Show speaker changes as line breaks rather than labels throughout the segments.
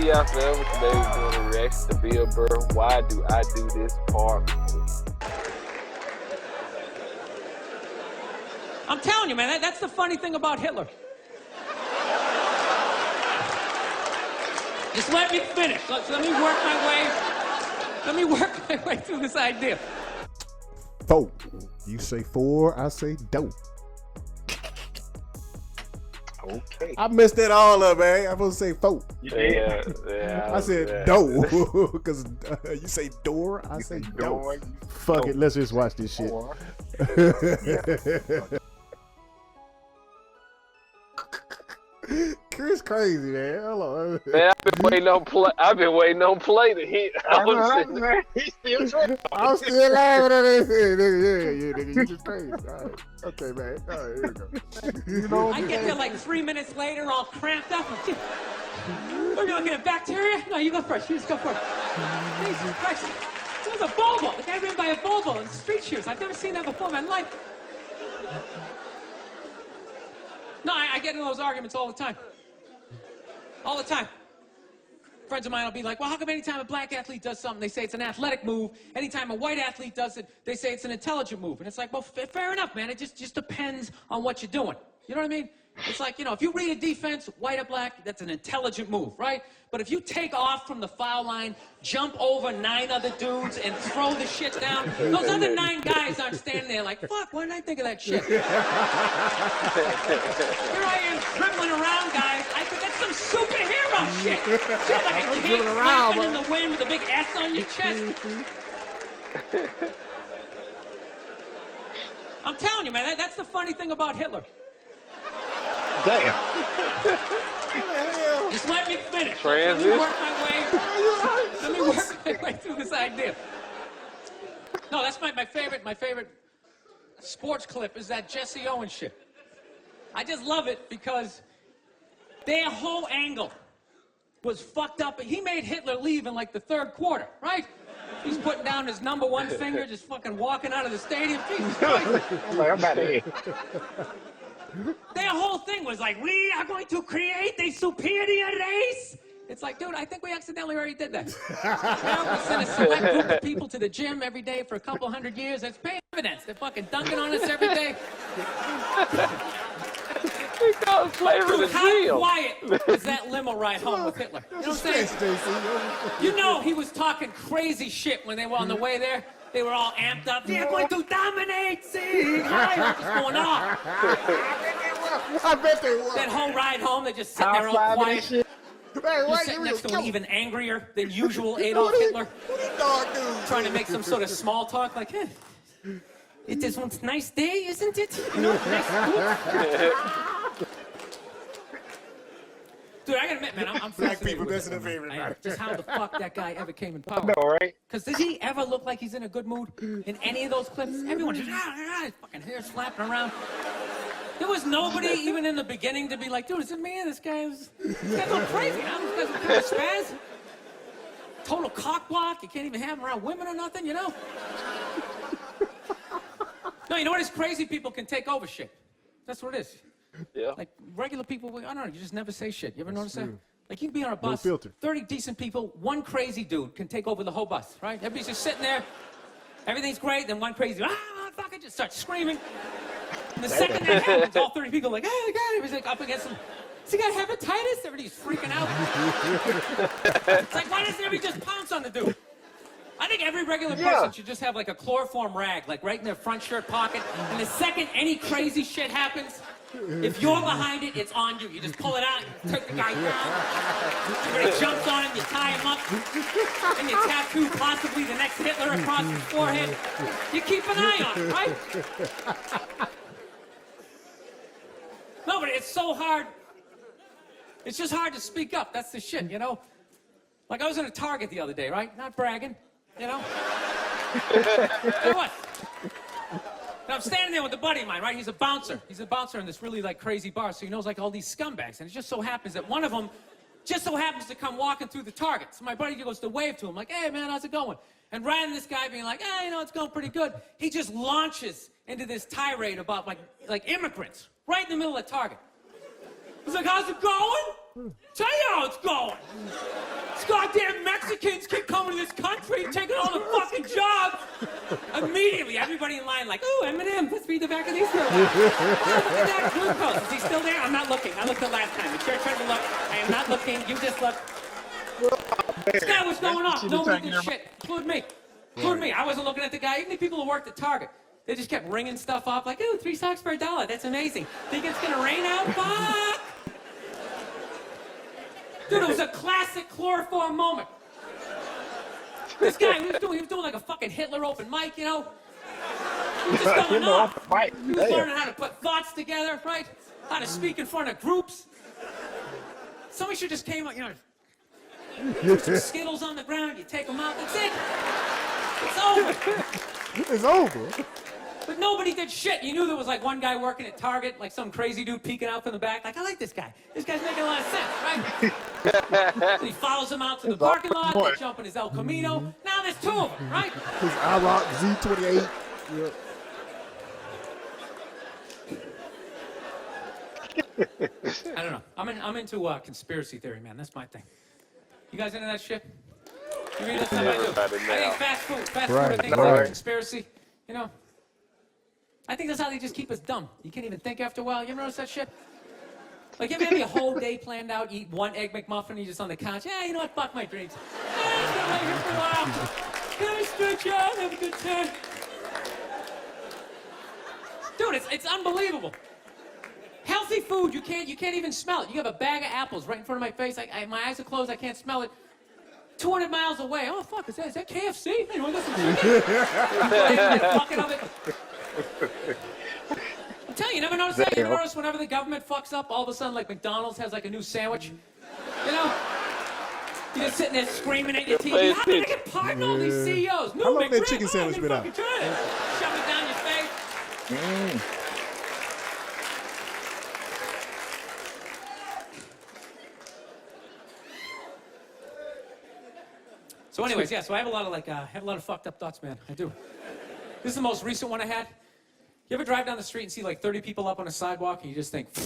TI Forever. Today we're doing a reaction to Bill Burr. Why do I do this part?
I'm telling you, man, that's the funny thing about Hitler. Just let me finish. Let me work my way through this idea.
Four. You say four, I say dope.
Okay.
I messed that all up, man. I'm supposed to say four.
Yeah.
I said dope because you say door, I say dope. Fuck it, let's just watch this shit. Chris crazy, man. Hold on.
Man, I've been waiting on play to hit.
He's still trying.
I'm still laughing at this. Yeah, nigga, you just crazy. All right. Okay, man. All right, here we go.
I get there like 3 minutes later, all cramped up. What are you looking at, bacteria? No, you go first. You just go first. Jesus Christ. It was a Volvo. The guy ran by a Volvo in street shoes. I've never seen that before in my life. No, I get in those arguments all the time. All the time. Friends of mine will be like, well, how come anytime a black athlete does something, they say it's an athletic move? Anytime a white athlete does it, they say it's an intelligent move. And it's like, well, fair enough, man. It just depends on what you're doing. You know what I mean? It's like, you know, if you read a defense, white or black, that's an intelligent move, right? But if you take off from the foul line, jump over 9 other dudes, and throw the shit down, those other 9 guys aren't standing there like, fuck, why didn't I think of that shit? Here I am dribbling around, guys. I think that's some superhero shit. Shit like a cape flapping in the wind with a big S on your chest. I'm telling you, man, that's the funny thing about Hitler.
Damn.
Just let me finish.
Transition.
Let me work my way through this idea. No, that's my favorite sports clip is that Jesse Owens shit. I just love it because their whole angle was fucked up. He made Hitler leave in like the 3rd quarter, right? He's putting down his number 1 finger, just fucking walking out of the stadium. Jesus Christ.
I'm about to hit.
Their whole thing was like, we are going to create a superior race. It's like, dude, I think we accidentally already did that. Now we send a select group of people to the gym every day for a couple 100 years. It's paying evidence. They're fucking dunking on us every day.
How
quiet was that limo ride home with Hitler? You know what I'm saying? You know he was talking crazy shit when they were on the way there. They were all amped up. They're going to dominate. See, what's going on?
I bet they were.
That whole ride home, they just sitting there all quiet. You're sitting next to an even angrier than usual Adolf Hitler. Trying to make some sort of small talk, like, hey, it is one nice day, isn't it? You know, nice. Dude, I gotta admit, man, I'm
Black people,
with
that's their favorite.
just how the fuck that guy ever came in power.
All right.
Because does he ever look like he's in a good mood in any of those clips? Everyone just, his fucking hair slapping around. There was nobody even in the beginning to be like, dude, is it me? This guy's going crazy, huh? This guy's kind of spaz. Total cock block. You can't even have him around women or nothing, you know? No, you know what is crazy? People can take over shit. That's what it is.
Yeah.
Like regular people, I don't know, you just never say shit. You ever notice that? Like you can be on a bus,
No filter.
30 decent people, one crazy dude can take over the whole bus, right? Everybody's just sitting there, everything's great, then one crazy, fuck it, just starts screaming. And the second that happens, all 30 people are like, oh, God, everybody's like up against him. Does he got hepatitis? Everybody's freaking out. It's like, why doesn't everybody just pounce on the dude? I think every regular person should just have like a chloroform rag, like right in their front shirt pocket. And the second any crazy shit happens, if you're behind it, it's on you. You just pull it out, you take the guy down. Everybody jumps on him, you tie him up, and you tattoo possibly the next Hitler across his forehead. You keep an eye on him, right? No, but it's so hard. It's just hard to speak up. That's the shit, you know? Like I was in a Target the other day, right? Not bragging, you know? Hey, what? And I'm standing there with a buddy of mine, right? He's a bouncer. He's a bouncer in this really, like, crazy bar, so he knows, like, all these scumbags. And it just so happens that one of them just so happens to come walking through the Target. So my buddy goes to wave to him, like, hey, man, how's it going? And rather than this guy being like, hey, you know, it's going pretty good, he just launches into this tirade about, like immigrants right in the middle of Target. He's like, how's it going? Tell you how it's going. These goddamn Mexicans keep coming to this country, taking all the fucking jobs. Immediately, everybody in line like, ooh, Eminem, let's read the back of these girls. Oh, look at that glucose. Is he still there? I'm not looking. I looked the last time. It's your turn to look. I am not looking. You just look. This guy was going off. Nobody did shit. Include me. Include me. I wasn't looking at the guy. Even the people who worked at Target. They just kept ringing stuff off like, ooh, 3 socks for $1. That's amazing. Think it's gonna rain out? Fuck! Dude, it was a classic chloroform moment. This guy, he was doing like a fucking Hitler open mic, you know? He was just going off. He was learning how to put thoughts together, right? How to speak in front of groups. Somebody should just came out, you know, put some Skittles on the ground, you take them out, that's it. It's over.
It's over.
But nobody did shit. You knew there was like one guy working at Target, like some crazy dude peeking out from the back. Like, I like this guy. This guy's making a lot of sense, right? And he follows him out to the parking lot. They jump in his El Camino. Now there's 2 of them, right?
His IROC Z28.
I don't know. I'm into conspiracy theory, man. That's my thing. You guys into that shit? You read that stuff? I do. I think fast food, I think is conspiracy. You know? I think that's how they just keep us dumb. You can't even think after a while. You ever notice that shit? Like, you ever have a whole day planned out, eat 1 Egg McMuffin, and you're just on the couch? Yeah, you know what? Fuck my dreams. I'm gonna lay here for a while. Can I stretch out? Have a good time. Dude, it's unbelievable. Healthy food, you can't even smell it. You have a bag of apples right in front of my face. My eyes are closed, I can't smell it. 200 miles away. Oh, fuck, is that KFC? Hey, you want to get some chicken? Bucket of it. I'm telling you, you never notice that? You ever notice whenever the government fucks up, all of a sudden, like, McDonald's has, like, a new sandwich? You know? You're just sitting there screaming at your TV. How did I get pardoned all these CEOs? New
How long
McRib,
that chicken sandwich been out?
Shove it down your face. So anyways, yeah, so I have a lot of fucked up thoughts, man. I do. This is the most recent one I had. You ever drive down the street and see like 30 people up on a sidewalk and you just think, you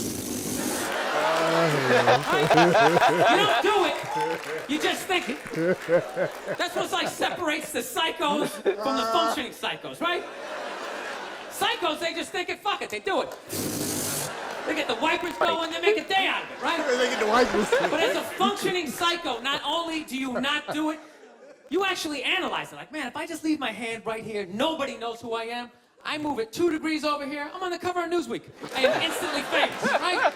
don't do it, you just think it. That's what like separates the psychos from the functioning psychos, right? Psychos, they just think it, fuck it, they do it. They get the wipers going, they make a day out of it, right?
They get the wipers.
But as a functioning psycho, not only do you not do it, you actually analyze it. Like, man, if I just leave my hand right here, nobody knows who I am. I move it 2 degrees over here, I'm on the cover of Newsweek. I am instantly famous, right?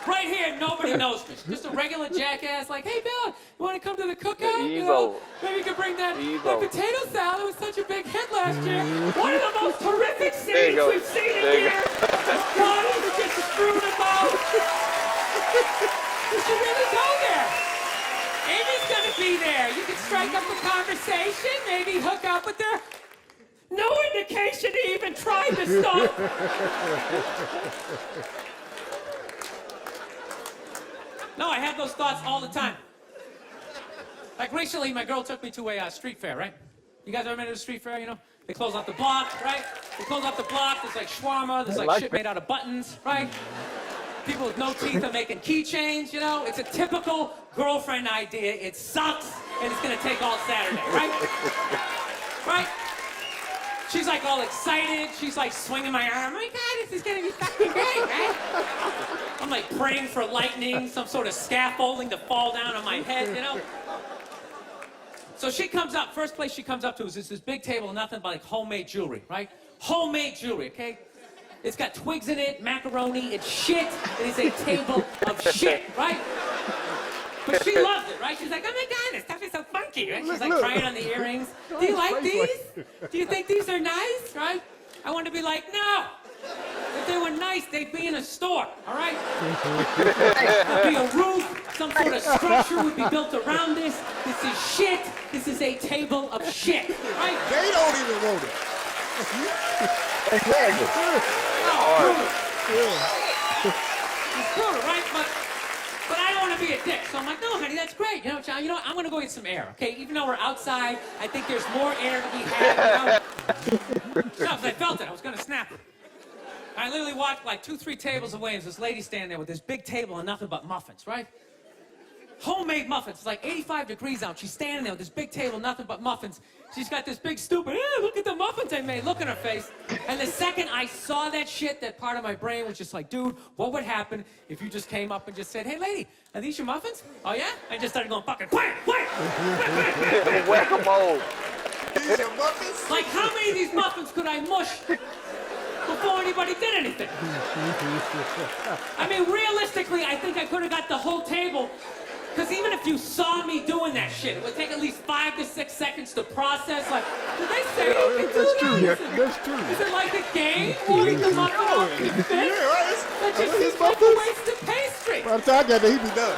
Right here, nobody knows me. Just a regular jackass like, hey, Bill, you want to come to the cookout? You know, maybe you could bring that potato salad. It was such a big hit last year. One of the most horrific scenes we've seen in years. Bodies are just strewn about. You should really go there. Amy's gonna be there. You can strike up a conversation, maybe hook up with her. No indication he even tried to stop. No, I have those thoughts all the time. Like recently, my girl took me to a street fair, right? You guys ever been to a street fair, you know? They close off the block, right? They close off the block, there's like shawarma, there's like shit made out of buttons, right? People with no teeth are making keychains, you know? It's a typical girlfriend idea. It sucks, and it's gonna take all Saturday, right? Right? She's like all excited. She's like swinging my arm. Oh my God, this is gonna be fucking great, right? I'm like praying for lightning, some sort of scaffolding to fall down on my head, you know? So she comes up, first place she comes up to is this big table, nothing but like homemade jewelry, right? Homemade jewelry, okay? It's got twigs in it, macaroni, it's shit. It is a table of shit, right? But she loves it, right? She's like, oh my God, this stuff is so funky, right? She's like trying on the earrings. Do you like these? Do you think these are nice, right? I want to be like, no. If they were nice, they'd be in a store, all right? There'd be a roof, some sort of structure would be built around this. This is shit. This is a table of shit, right?
They don't even want it.
Exactly.
It's brutal, right? But I don't want to be a dick. So I'm like, no, honey, that's great. You know, John, you know what? I'm going to go get some air, okay? Even though we're outside, I think there's more air to be had, you know? No, 'cause I felt it. I was going to snap it. I literally walked like 2-3 tables away, and there's this lady standing there with this big table and nothing but muffins, right? homemade muffins. It's like 85 degrees out. She's standing there with this big table, nothing but muffins. She's got this big stupid, look at the muffins I made. Look at her face. And the second I saw that shit, that part of my brain was just like, dude, what would happen if you just came up and just said, hey, lady, are these your muffins? Oh, yeah? I just started going fucking, whack.
Whack-a-mole.
These are muffins?
Like, how many of these muffins could I mush before anybody did anything? I mean, realistically, I think I could have got the whole table. Because even if you saw me doing that shit, it would take at least 5 to 6 seconds to process. Like, did they say you can do
That's true.
that?
That's true.
Is it like a game? Eating the muffin off your fist? That just seems like a waste of pastry.
By the time I got there, he be done.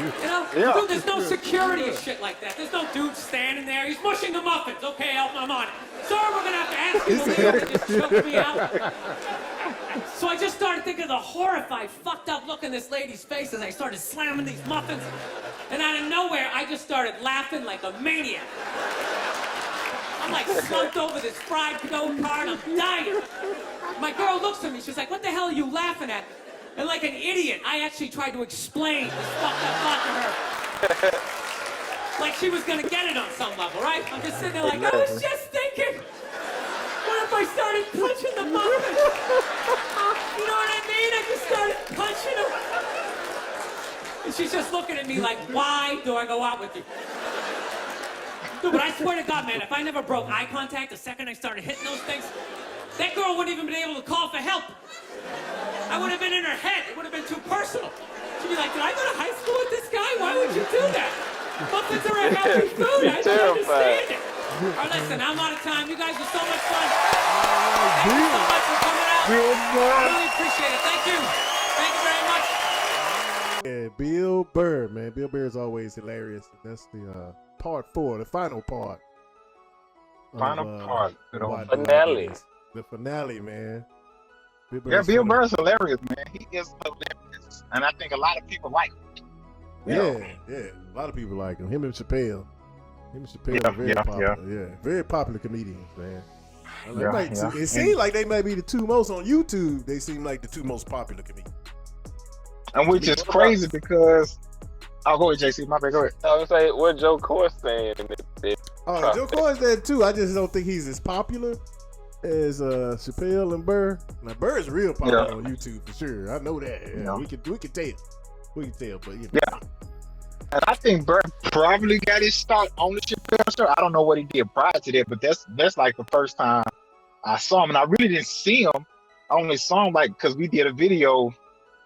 You know?
Yeah.
Dude, there's no security and shit like that. There's no dude standing there. He's mushing the muffins. Okay, I'm on it. Sir, we're going to have to ask you to leave. It just choked me out. So I just started thinking of the horrified, fucked up look in this lady's face as I started slamming these muffins. And out of nowhere, I just started laughing like a maniac. I'm like slumped over this fried dough cart. I'm dying. My girl looks at me. She's like, what the hell are you laughing at? And like an idiot, I actually tried to explain this fucked up thought to her. Like she was gonna get it on some level, right? I'm just sitting there like, I was just thinking, what if I started punching the muffin? You know what I mean? I just started punching him. And she's just looking at me like, why do I go out with you? Dude, but I swear to God, man, if I never broke eye contact the second I started hitting those things, that girl wouldn't even been able to call for help. I would have been in her head. It would have been too personal. She'd be like, did I go to high school with this guy? Why would you do that? Muffins are a healthy food. I don't understand it. All right, listen, I'm out of time. You guys are so much fun. Thank you so much for coming out. I really appreciate it. Thank you. Thank you very much.
Yeah, Bill Burr, man. Bill Burr is always hilarious. That's the part 4, the final part.
Final part.
Finale.
The finale, man.
Bill Burr's hilarious, man. He is hilarious. And I think a lot of people like him.
Yeah. A lot of people like him. Him and Chappelle. Are very popular. Yeah, very popular comedians, man. It seems like they might be the 2 most on YouTube. They seem like the 2 most popular comedians.
And which is crazy because I'll go with JC. My bad, go ahead.
I was like, what Joe Coy saying?
Joe Coy's there too. I just don't think he's as popular as Chappelle and Burr. Now Burr is real popular on YouTube for sure. I know that. Yeah. We can tell. But
yeah. And I think Burr probably got his start on the Chappelle show. I don't know what he did prior to that, but that's like the first time I saw him, and I really didn't see him. I only saw him because we did a video,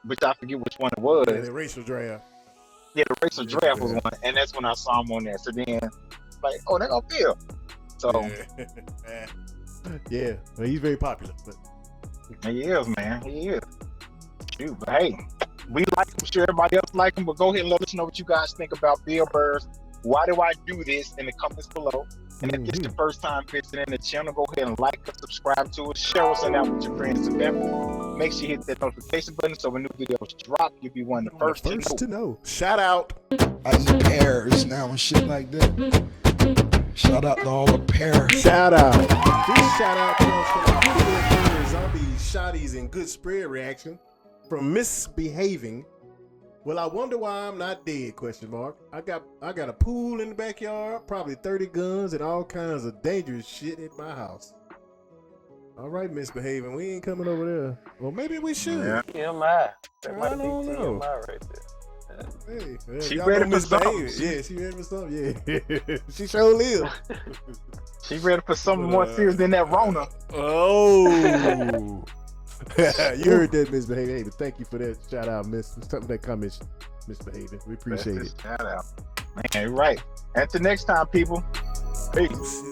which I forget which one it was.
Yeah, the racial draft.
Yeah, the racial draft was one, and that's when I saw him on there. So then, like, oh, they're gonna Bill. So
yeah, well, he's very popular. But
he is, man. He is. Shoot, but hey, we like him. Sure, everybody else like him. But go ahead and let us know what you guys think about Bill Burr's Why Do I Do This in the comments below. And if it's the first time visiting the channel, go ahead and like and subscribe to us. Share us out with your friends and family. Make sure you hit that notification button so when new videos drop, you'll be one of the first to know.
Shout out.
I eat pears now and shit like that. Shout out to all the pears.
Shout out. This shout out comes from zombie shotties and good spread reaction from Misbehaving. Well, I wonder why I'm not dead, ? I got a pool in the backyard, probably 30 guns and all kinds of dangerous shit in my house. All right, Misbehaving, we ain't coming over there. Well, maybe we should.
Yeah. TMI. That might
I don't
be
know.
TMI right there.
Hey,
she
y'all
ready
know
for something.
Yeah, she ready for something. Yeah, she sure live.
She ready for something more serious than that Rona.
Oh. You heard that, Misbehaving. Hey, but thank you for that shout out, something that comments, Misbehaving. We appreciate it.
Shout out. Man, you're right. Until next time, people. Peace.